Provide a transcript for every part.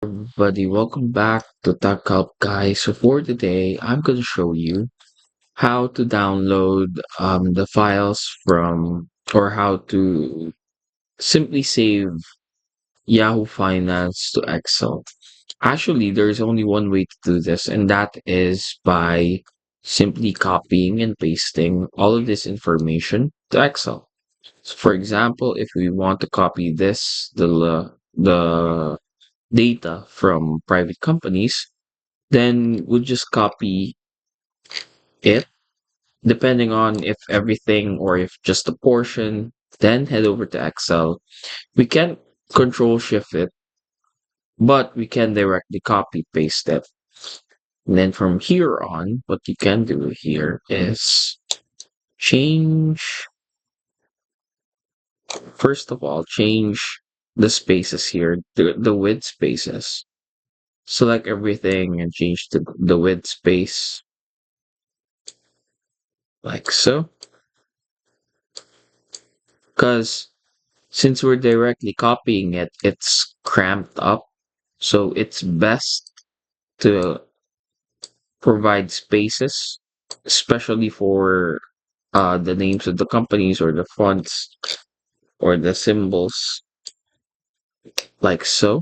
Everybody, welcome back to Tech Help Guys. So for today, I'm going to show you how to download the files from or how to simply save Yahoo Finance to Excel. Actually, there's only one way to do this, and that is by simply copying and pasting all of this information to Excel. So for example, if we want to copy the data from private companies, then we'll just copy it depending on if everything or if just a portion, then head over to Excel. We can control shift it, but we can directly copy paste it. And then from here on, what you can do here is change, first of all, change the spaces here, the width spaces. Select everything and change the width space like so. Because since we're directly copying it, it's cramped up. So it's best to provide spaces, especially for the names of the companies or the fonts or the symbols, like so.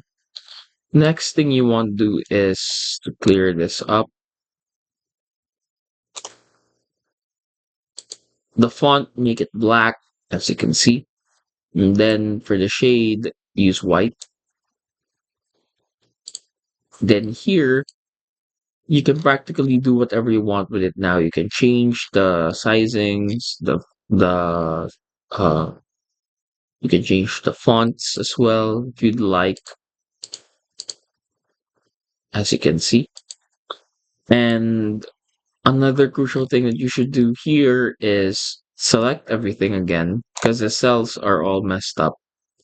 Next thing you want to do is to clear this up. The font, make it black, as you can see. And then for the shade, use white. Then here, you can practically do whatever you want with it now. You can change the sizings, the uh you can change the fonts as well if you'd like, as you can see. And another crucial thing that you should do here is select everything again because the cells are all messed up.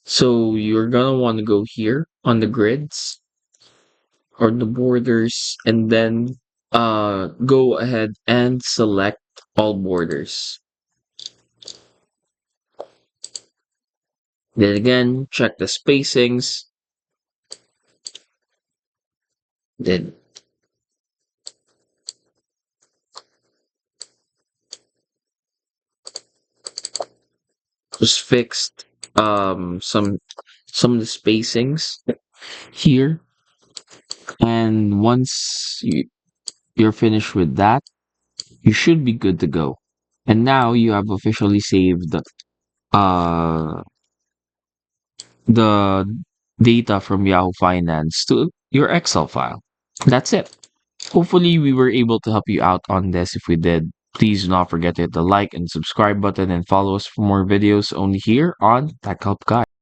So you're gonna want to go here on the grids or the borders and then go ahead and select all borders. Then again, check the spacings. Then just fixed some of the spacings here. And once you're finished with that, you should be good to go. And now you have officially saved uh the data from Yahoo Finance to your Excel file. That's it. Hopefully, we were able to help you out on this. If we did, please do not forget to hit the like and subscribe button and follow us for more videos only here on Tech Help Guide.